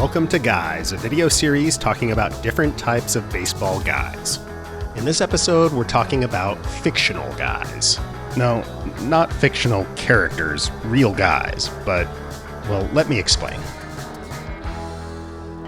Welcome to Guys, a video series talking about different types of baseball guys. In this episode, we're talking about fictional guys. No, not fictional characters, real guys, but, well, let me explain.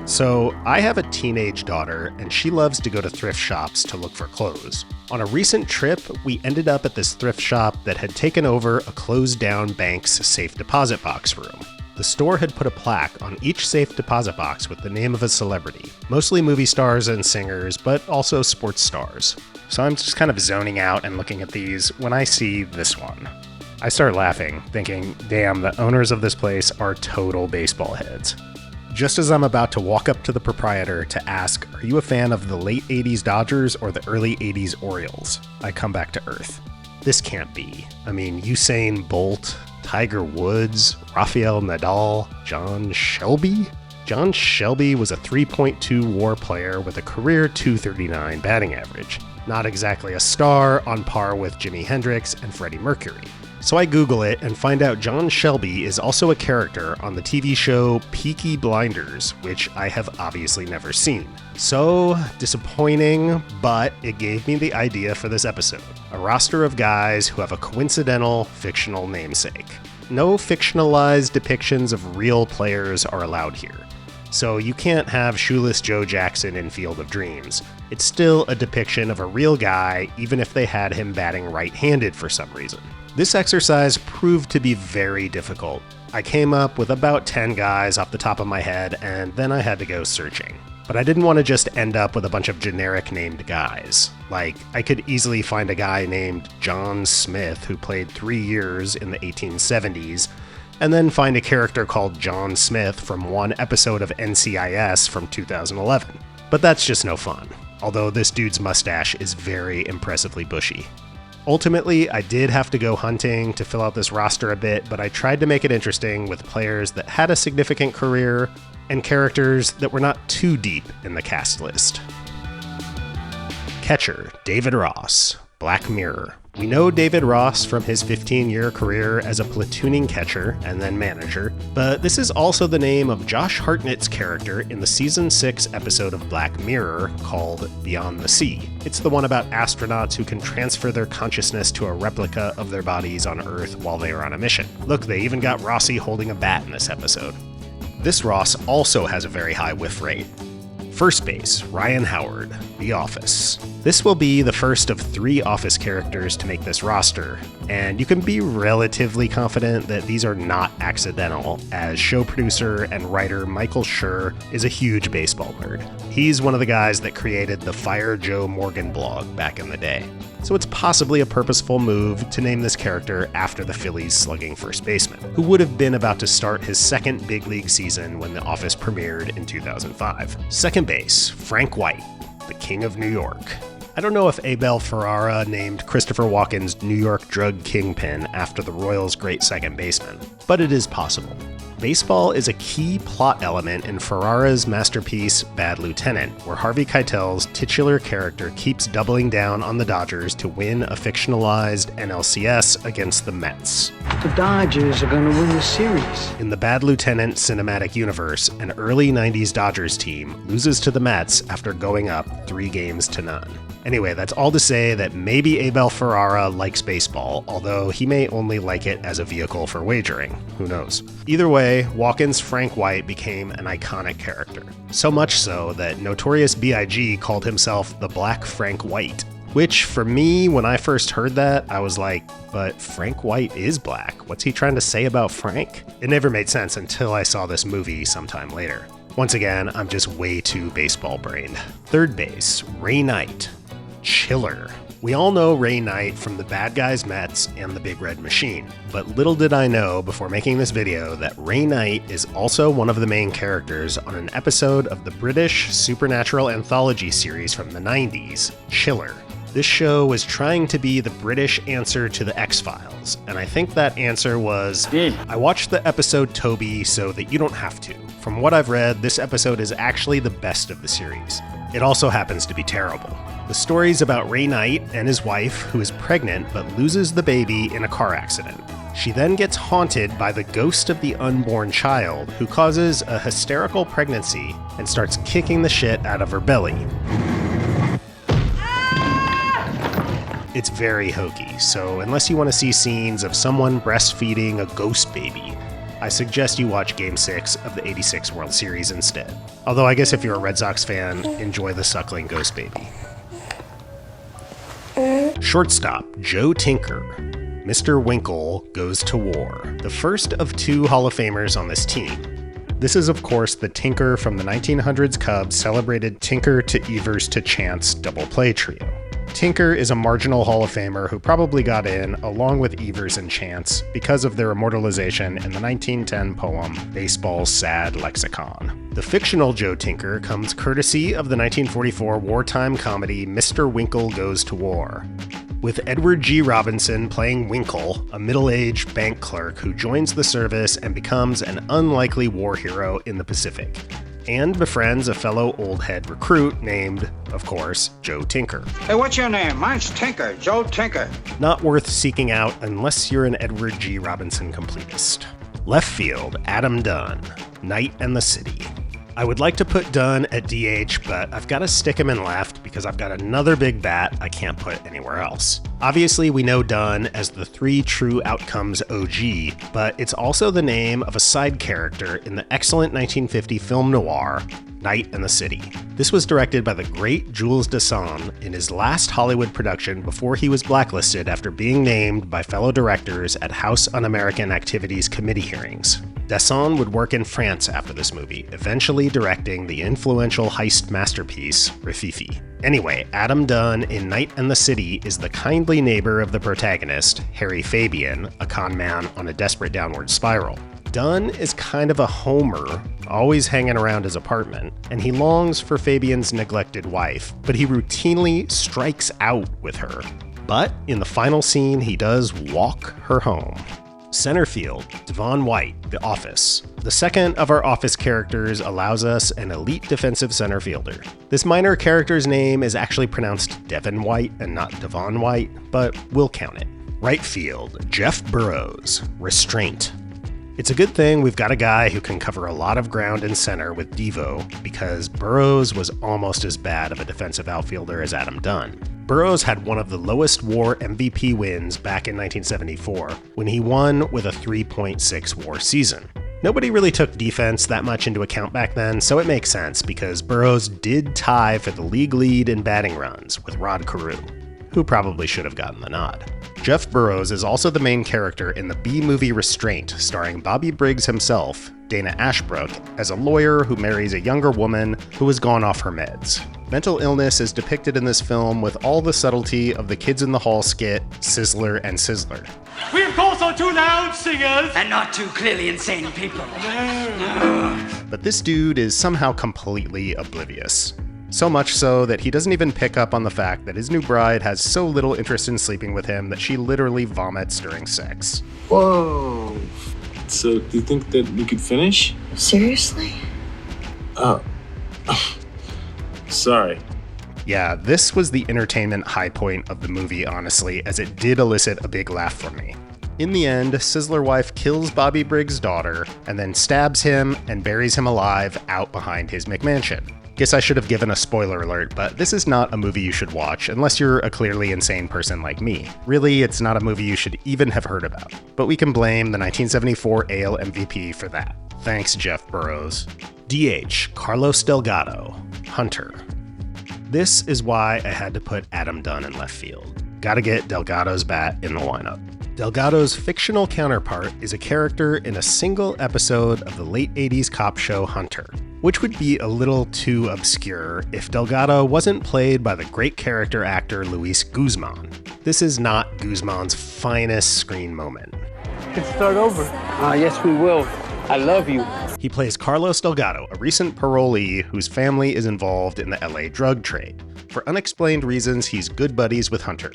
So, I have a teenage daughter, and she loves to go to thrift shops to look for clothes. On a recent trip, we ended up at this thrift shop that had taken over a closed-down bank's safe deposit box room. The store had put a plaque on each safe deposit box with the name of a celebrity, mostly movie stars and singers, but also sports stars. So I'm just kind of zoning out and looking at these when I see this one. I start laughing, thinking, damn, the owners of this place are total baseball heads. Just as I'm about to walk up to the proprietor to ask, are you a fan of the late 80s Dodgers or the early 80s Orioles? I come back to earth. This can't be. I mean, Usain Bolt, Tiger Woods, Rafael Nadal, John Shelby? John Shelby was a 3.2 WAR player with a career .239 batting average. Not exactly a star, on par with Jimi Hendrix and Freddie Mercury. So I Google it and find out John Shelby is also a character on the TV show Peaky Blinders, which I have obviously never seen. So disappointing, but it gave me the idea for this episode. A roster of guys who have a coincidental, fictional namesake. No fictionalized depictions of real players are allowed here. So you can't have Shoeless Joe Jackson in Field of Dreams. It's still a depiction of a real guy, even if they had him batting right-handed for some reason. This exercise proved to be very difficult. I came up with about 10 guys off the top of my head, and then I had to go searching. But I didn't want to just end up with a bunch of generic named guys. Like, I could easily find a guy named John Smith who played 3 years in the 1870s, and then find a character called John Smith from one episode of NCIS from 2011. But that's just no fun, although this dude's mustache is very impressively bushy. Ultimately, I did have to go hunting to fill out this roster a bit, but I tried to make it interesting with players that had a significant career and characters that were not too deep in the cast list. Catcher, David Ross, Black Mirror. We know David Ross from his 15-year career as a platooning catcher and then manager, but this is also the name of Josh Hartnett's character in the Season 6 episode of Black Mirror called Beyond the Sea. It's the one about astronauts who can transfer their consciousness to a replica of their bodies on Earth while they are on a mission. Look, they even got Rossi holding a bat in this episode. This Ross also has a very high whiff rate. First base, Ryan Howard, The Office. This will be the first of 3 Office characters to make this roster, and you can be relatively confident that these are not accidental, as show producer and writer Michael Schur is a huge baseball nerd. He's one of the guys that created the Fire Joe Morgan blog back in the day. So it's possibly a purposeful move to name this character after the Phillies slugging first baseman, who would have been about to start his second big league season when The Office premiered in 2005. Second base, Frank White, the King of New York. I don't know if Abel Ferrara named Christopher Walken's New York drug kingpin after the Royals' great second baseman, but it is possible. Baseball is a key plot element in Ferrara's masterpiece, Bad Lieutenant, where Harvey Keitel's titular character keeps doubling down on the Dodgers to win a fictionalized NLCS against the Mets. The Dodgers are going to win the series. In the Bad Lieutenant cinematic universe, an early 90s Dodgers team loses to the Mets after going up 3-0. Anyway, that's all to say that maybe Abel Ferrara likes baseball, although he may only like it as a vehicle for wagering. Who knows? Either way, Walken's Frank White became an iconic character. So much so that Notorious B.I.G. called himself the Black Frank White. Which, for me, when I first heard that, I was like, but Frank White is black. What's he trying to say about Frank? It never made sense until I saw this movie sometime later. Once again, I'm just way too baseball-brained. Third base, Ray Knight. Chiller. We all know Ray Knight from the Bad Guys Mets and the Big Red Machine, but little did I know before making this video that Ray Knight is also one of the main characters on an episode of the British supernatural anthology series from the 90s, Chiller. This show was trying to be the British answer to the X-Files, and I think that answer was, I watched the episode Toby so that you don't have to. From what I've read, this episode is actually the best of the series. It also happens to be terrible. The story's about Ray Knight and his wife, who is pregnant but loses the baby in a car accident. She then gets haunted by the ghost of the unborn child, who causes a hysterical pregnancy and starts kicking the shit out of her belly. It's very hokey, so unless you want to see scenes of someone breastfeeding a ghost baby, I suggest you watch Game 6 of the '86 World Series instead. Although I guess if you're a Red Sox fan, enjoy the suckling ghost baby. Shortstop Joe Tinker. Mr. Winkle goes to war. The first of two Hall of Famers on this team. This is, of course, the Tinker from the 1900s Cubs celebrated Tinker to Evers to Chance double play trio. Tinker is a marginal Hall of Famer who probably got in, along with Evers and Chance, because of their immortalization in the 1910 poem Baseball's Sad Lexicon. The fictional Joe Tinker comes courtesy of the 1944 wartime comedy Mr. Winkle Goes to War, with Edwin G. Robinson playing Winkle, a middle-aged bank clerk who joins the service and becomes an unlikely war hero in the Pacific, and befriends a fellow old head recruit named, of course, Joe Tinker. Hey, what's your name? Mine's Tinker, Joe Tinker. Not worth seeking out unless you're an Edward G. Robinson completist. Left field, Adam Dunn, Night and the City. I would like to put Dunn at DH, but I've got to stick him in left because I've got another big bat I can't put anywhere else. Obviously, we know Dunn as the Three True Outcomes OG, but it's also the name of a side character in the excellent 1950 film noir, Night and the City. This was directed by the great Jules Dassin in his last Hollywood production before he was blacklisted after being named by fellow directors at House Un-American Activities committee hearings. Dassin would work in France after this movie, eventually directing the influential heist masterpiece, Rififi. Anyway, Adam Dunn in Night and the City is the kindly neighbor of the protagonist, Harry Fabian, a con man on a desperate downward spiral. Dunn is kind of a homer, always hanging around his apartment, and he longs for Fabian's neglected wife, but he routinely strikes out with her. But in the final scene, he does walk her home. Center field, Devon White, The Office. The second of our Office characters allows us an elite defensive center fielder. This minor character's name is actually pronounced Devon White and not Devon White, but we'll count it. Right field, Jeff Burroughs, Restraint. It's a good thing we've got a guy who can cover a lot of ground in center with Devo, because Burroughs was almost as bad of a defensive outfielder as Adam Dunn. Burroughs had one of the lowest WAR MVP wins back in 1974, when he won with a 3.6 WAR season. Nobody really took defense that much into account back then, so it makes sense because Burroughs did tie for the league lead in batting runs with Rod Carew, who probably should have gotten the nod. Jeff Burroughs is also the main character in the B-movie Restraint, starring Bobby Briggs himself, Dana Ashbrook, as a lawyer who marries a younger woman who has gone off her meds. Mental illness is depicted in this film with all the subtlety of the Kids in the Hall skit, Sizzler and Sizzler. We of course are two loud singers! And not two clearly insane people. But this dude is somehow completely oblivious. So much so that he doesn't even pick up on the fact that his new bride has so little interest in sleeping with him that she literally vomits during sex. Whoa. So, do you think that we could finish? Seriously? Oh. Sorry. Yeah, this was the entertainment high point of the movie, honestly, as it did elicit a big laugh from me. In the end, Sizzler wife kills Bobby Briggs' daughter, and then stabs him and buries him alive out behind his McMansion. Guess I should have given a spoiler alert, but this is not a movie you should watch unless you're a clearly insane person like me. Really, it's not a movie you should even have heard about. But we can blame the 1974 AL MVP for that. Thanks, Jeff Burroughs. DH, Carlos Delgado, Hunter. This is why I had to put Adam Dunn in left field. Gotta get Delgado's bat in the lineup. Delgado's fictional counterpart is a character in a single episode of the late 80s cop show Hunter, which would be a little too obscure if Delgado wasn't played by the great character actor Luis Guzman. This is not Guzman's finest screen moment. Let's start over. Yes, we will. I love you. He plays Carlos Delgado, a recent parolee whose family is involved in the LA drug trade. For unexplained reasons, he's good buddies with Hunter.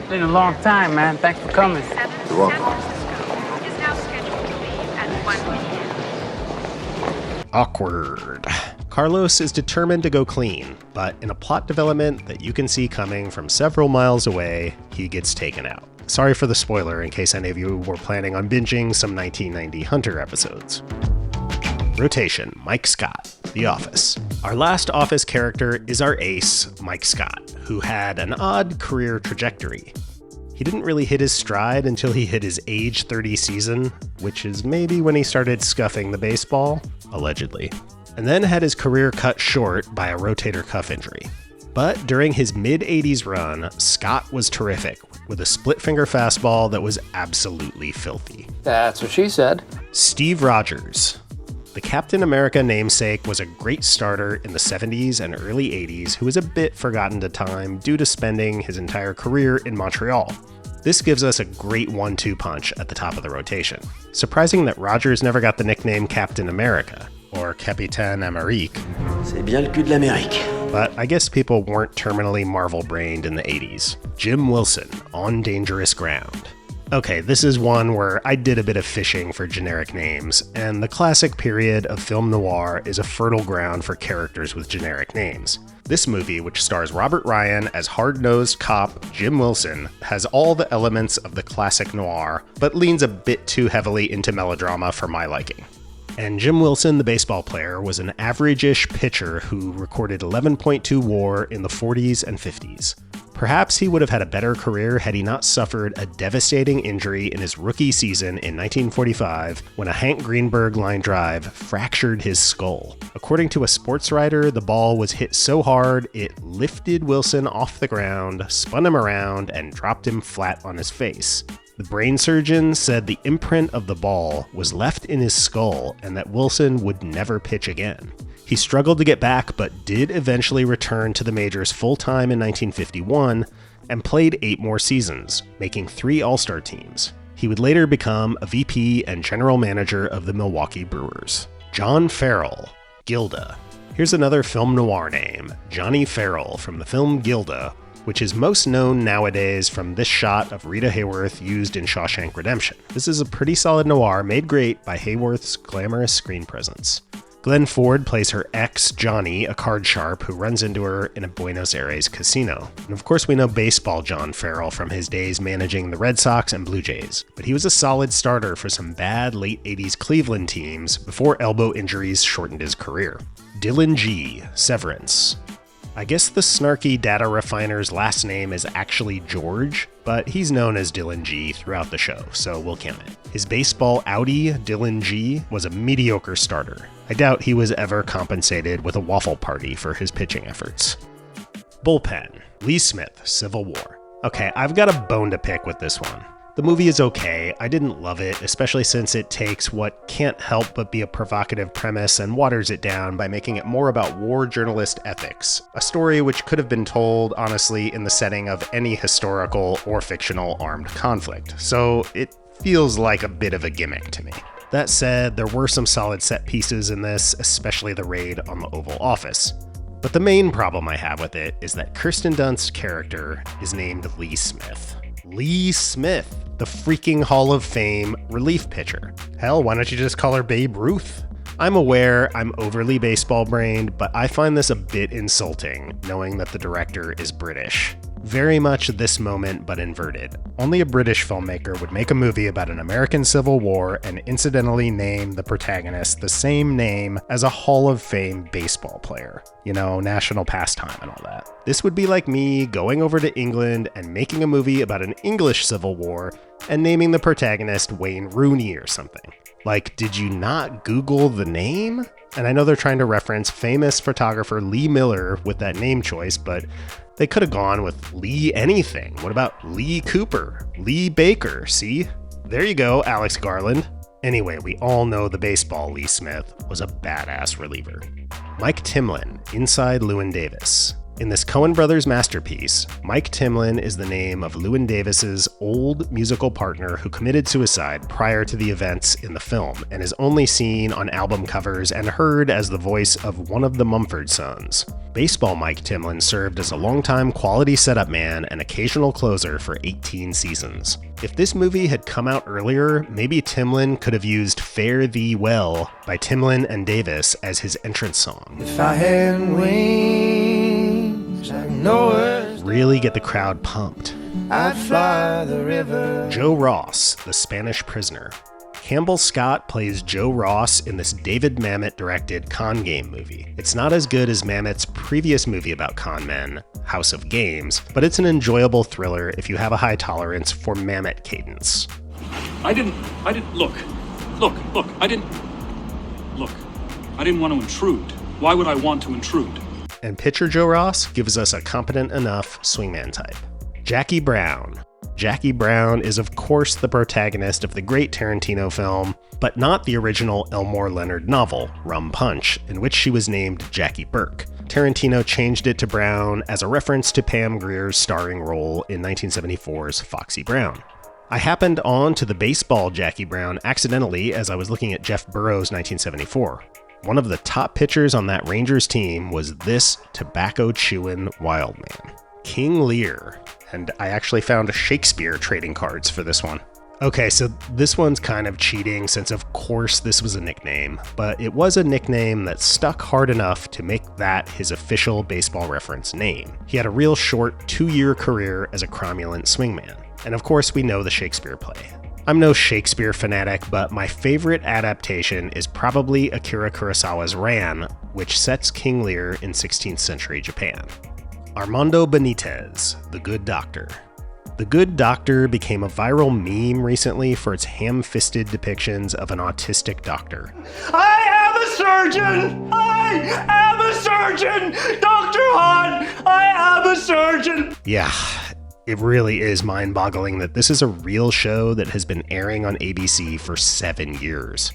It's been a long time, man. Thanks for coming. You're welcome. Awkward. Carlos is determined to go clean, but in a plot development that you can see coming from several miles away, he gets taken out. Sorry for the spoiler in case any of you were planning on binging some 1990 Hunter episodes. Rotation, Mike Scott, The Office. Our last Office character is our ace, Mike Scott, who had an odd career trajectory. He didn't really hit his stride until he hit his age 30 season, which is maybe when he started scuffing the baseball, allegedly, and then had his career cut short by a rotator cuff injury. But during his mid-80s run, Scott was terrific, with a split-finger fastball that was absolutely filthy. That's what she said. Steve Rodgers. The Captain America namesake was a great starter in the 70s and early 80s who was a bit forgotten to time due to spending his entire career in Montreal. This gives us a great 1-2 punch at the top of the rotation. Surprising that Rodgers never got the nickname Captain America, or Capitaine Amérique. C'est bien le cul de l'Amérique. But I guess people weren't terminally Marvel-brained in the 80s. Jim Wilson, On Dangerous Ground. Okay, this is one where I did a bit of fishing for generic names, and the classic period of film noir is a fertile ground for characters with generic names. This movie, which stars Robert Ryan as hard-nosed cop Jim Wilson, has all the elements of the classic noir, but leans a bit too heavily into melodrama for my liking. And Jim Wilson, the baseball player, was an average-ish pitcher who recorded 11.2 WAR in the 40s and 50s. Perhaps he would have had a better career had he not suffered a devastating injury in his rookie season in 1945 when a Hank Greenberg line drive fractured his skull. According to a sports writer, the ball was hit so hard it lifted Wilson off the ground, spun him around, and dropped him flat on his face. The brain surgeon said the imprint of the ball was left in his skull and that Wilson would never pitch again. He struggled to get back, but did eventually return to the majors full-time in 1951 and played 8 more seasons, making 3 All-Star teams. He would later become a VP and general manager of the Milwaukee Brewers. John Farrell, Gilda. Here's another film noir name, Johnny Farrell from the film Gilda, which is most known nowadays from this shot of Rita Hayworth used in Shawshank Redemption. This is a pretty solid noir made great by Hayworth's glamorous screen presence. Glenn Ford plays her ex, Johnny, a card sharp who runs into her in a Buenos Aires casino. And of course we know baseball John Farrell from his days managing the Red Sox and Blue Jays, but he was a solid starter for some bad late 80s Cleveland teams before elbow injuries shortened his career. Dillon Gee, Severance. I guess the snarky data refiner's last name is actually George, but he's known as Dillon Gee throughout the show, so we'll count it. His baseball outie, Dillon Gee, was a mediocre starter. I doubt he was ever compensated with a waffle party for his pitching efforts. Bullpen, Lee Smith, Civil War. Okay, I've got a bone to pick with this one. The movie is okay. I didn't love it, especially since it takes what can't help but be a provocative premise and waters it down by making it more about war journalist ethics, a story which could have been told, honestly, in the setting of any historical or fictional armed conflict. So it feels like a bit of a gimmick to me. That said, there were some solid set pieces in this, especially the raid on the Oval Office. But the main problem I have with it is that Kirsten Dunst's character is named Lee Smith. Lee Smith, the freaking Hall of Fame relief pitcher. Hell, why don't you just call her Babe Ruth? I'm aware I'm overly baseball-brained, but I find this a bit insulting, knowing that the director is British. Very much this moment, but inverted. Only a British filmmaker would make a movie about an American Civil War and incidentally name the protagonist the same name as a Hall of Fame baseball player. You know, national pastime and all that. This would be like me going over to England and making a movie about an English Civil War and naming the protagonist Wayne Rooney or something. Like, did you not Google the name? And I know they're trying to reference famous photographer Lee Miller with that name choice, but they could have gone with Lee anything. What about Lee Cooper? Lee Baker, see? There you go, Alex Garland. Anyway, we all know the baseball Lee Smith was a badass reliever. Mike Timlin, inside Llewyn Davis. In this Coen Brothers masterpiece, Mike Timlin is the name of Llewyn Davis's old musical partner who committed suicide prior to the events in the film and is only seen on album covers and heard as the voice of one of the Mumford Sons. Baseball Mike Timlin served as a longtime quality setup man and occasional closer for 18 seasons. If this movie had come out earlier, maybe Timlin could have used Fare Thee Well by Timlin and Davis as his entrance song. If I had wings, I know it. Really get the crowd pumped. I'd fly the river. Joe Ross, the Spanish prisoner. Campbell Scott plays Joe Ross in this David Mamet-directed con game movie. It's not as good as Mamet's previous movie about con men, House of Games, but it's an enjoyable thriller if you have a high tolerance for Mamet cadence. I didn't look, I didn't want to intrude. Why would I want to intrude? And pitcher Joe Ross gives us a competent enough swingman type. Jackie Brown. Jackie Brown is of course the protagonist of the great Tarantino film, but not the original Elmore Leonard novel, Rum Punch, in which she was named Jackie Burke. Tarantino changed it to Brown as a reference to Pam Grier's starring role in 1974's Foxy Brown. I happened on to the baseball Jackie Brown accidentally as I was looking at Jeff Burroughs' 1974. One of the top pitchers on that Rangers team was this tobacco-chewing wild man, King Lear. And I actually found Shakespeare trading cards for this one. Okay, so this one's kind of cheating since of course this was a nickname, but it was a nickname that stuck hard enough to make that his official baseball reference name. He had a real short 2-year career as a cromulent swingman. And of course we know the Shakespeare play. I'm no Shakespeare fanatic, but my favorite adaptation is probably Akira Kurosawa's Ran, which sets King Lear in 16th century Japan. Armando Benitez, the Good Doctor. The Good Doctor became a viral meme recently for its ham-fisted depictions of an autistic doctor. I am a surgeon! I am a surgeon! Dr. Hahn, I am a surgeon! Yeah, it really is mind-boggling that this is a real show that has been airing on ABC for 7 years.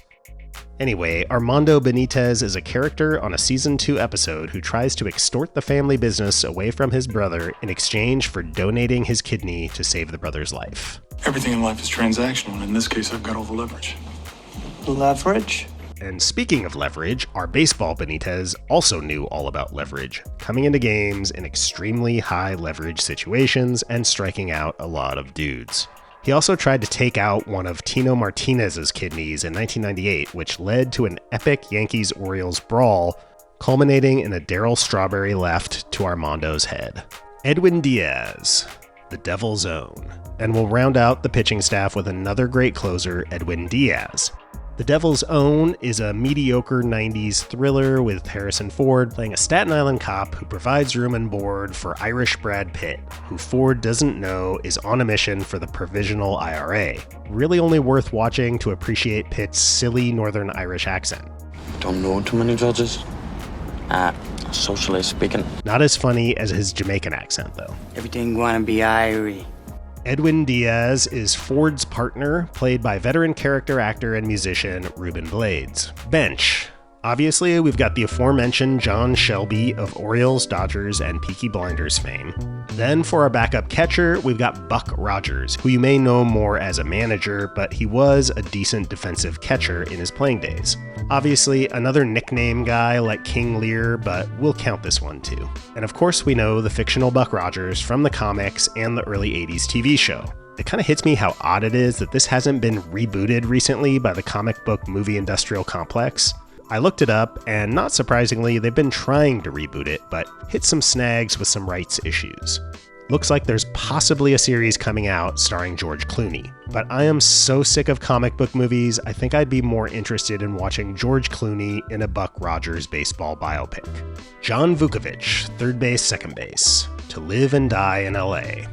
Anyway, Armando Benitez is a character on a season 2 episode who tries to extort the family business away from his brother in exchange for donating his kidney to save the brother's life. Everything in life is transactional, and in this case, I've got all the leverage. Leverage? And speaking of leverage, our baseball Benitez also knew all about leverage, coming into games in extremely high leverage situations and striking out a lot of dudes. He also tried to take out one of Tino Martinez's kidneys in 1998, which led to an epic Yankees-Orioles brawl, culminating in a Darryl Strawberry left to Armando's head. Edwin Diaz, the Devil's Own. And we'll round out the pitching staff with another great closer, Edwin Diaz. The Devil's Own is a mediocre 90s thriller with Harrison Ford playing a Staten Island cop who provides room and board for Irish Brad Pitt, who Ford doesn't know is on a mission for the Provisional IRA. Really only worth watching to appreciate Pitt's silly Northern Irish accent. Don't know too many judges. Socially speaking. Not as funny as his Jamaican accent, though. Everything gonna be irie. Edwin Diaz is Ford's partner, played by veteran character actor and musician Ruben Blades. Bench. Obviously, we've got the aforementioned John Shelby of Orioles, Dodgers, and Peaky Blinders fame. Then for our backup catcher, we've got Buck Rodgers, who you may know more as a manager, but he was a decent defensive catcher in his playing days. Obviously, another nickname guy like King Lear, but we'll count this one too. And of course we know the fictional Buck Rodgers from the comics and the early 80s TV show. It kind of hits me how odd it is that this hasn't been rebooted recently by the comic book movie industrial complex. I looked it up, and not surprisingly, they've been trying to reboot it, but hit some snags with some rights issues. Looks like there's possibly a series coming out starring George Clooney. But I am so sick of comic book movies, I think I'd be more interested in watching George Clooney in a Buck Rodgers baseball biopic. John Vukovich, third base, second base. To Live and Die in LA.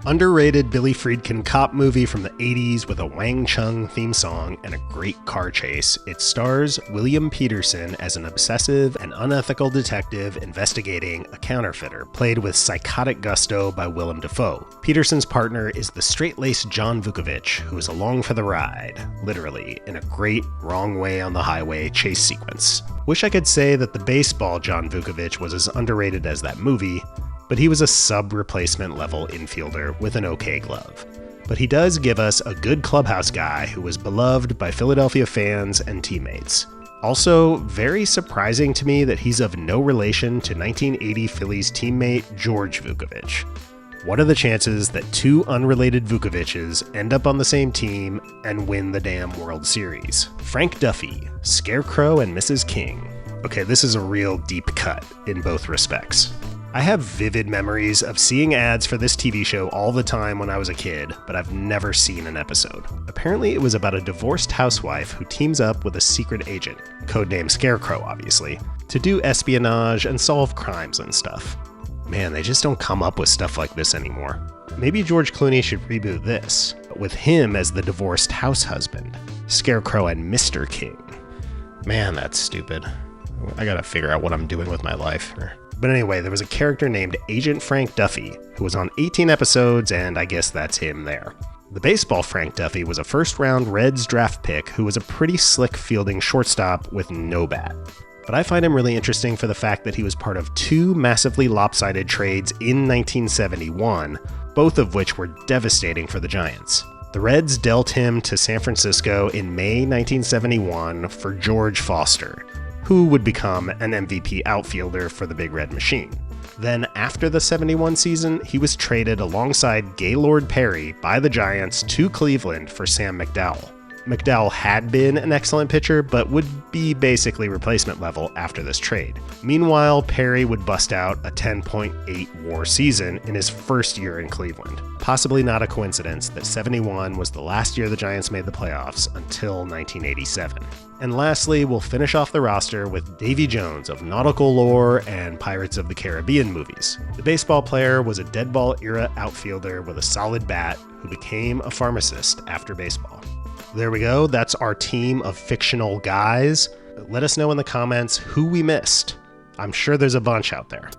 Underrated Billy Friedkin cop movie from the 80s with a Wang Chung theme song and a great car chase. It stars William Peterson as an obsessive and unethical detective investigating a counterfeiter, played with psychotic gusto by Willem Dafoe. Peterson's partner is the straight-laced John Vukovich, who is along for the ride, literally, in a great wrong way on the highway chase sequence. Wish I could say that the baseball John Vukovich was as underrated as that movie, but he was a sub-replacement level infielder with an okay glove. But he does give us a good clubhouse guy who was beloved by Philadelphia fans and teammates. Also, very surprising to me that he's of no relation to 1980 Phillies teammate George Vukovich. What are the chances that two unrelated Vukoviches end up on the same team and win the damn World Series? Frank Duffy, Scarecrow and Mrs. King. Okay, this is a real deep cut in both respects. I have vivid memories of seeing ads for this TV show all the time when I was a kid, but I've never seen an episode. Apparently it was about a divorced housewife who teams up with a secret agent, codenamed Scarecrow obviously, to do espionage and solve crimes and stuff. Man, they just don't come up with stuff like this anymore. Maybe George Clooney should reboot this, but with him as the divorced house husband, Scarecrow and Mr. King. Man, that's stupid. I gotta figure out what I'm doing with my life. But anyway, there was a character named Agent Frank Duffy, who was on 18 episodes, and I guess that's him there. The baseball Frank Duffy was a first-round Reds draft pick who was a pretty slick fielding shortstop with no bat. But I find him really interesting for the fact that he was part of two massively lopsided trades in 1971, both of which were devastating for the Giants. The Reds dealt him to San Francisco in May 1971 for George Foster, who would become an MVP outfielder for the Big Red Machine. Then after the 71 season, he was traded alongside Gaylord Perry by the Giants to Cleveland for Sam McDowell. McDowell had been an excellent pitcher, but would be basically replacement level after this trade. Meanwhile, Perry would bust out a 10.8 WAR season in his first year in Cleveland. Possibly not a coincidence that 71 was the last year the Giants made the playoffs until 1987. And lastly, we'll finish off the roster with Davy Jones of Nautical Lore and Pirates of the Caribbean movies. The baseball player was a deadball era outfielder with a solid bat who became a pharmacist after baseball. There we go. That's our team of fictional guys. Let us know in the comments who we missed. I'm sure there's a bunch out there.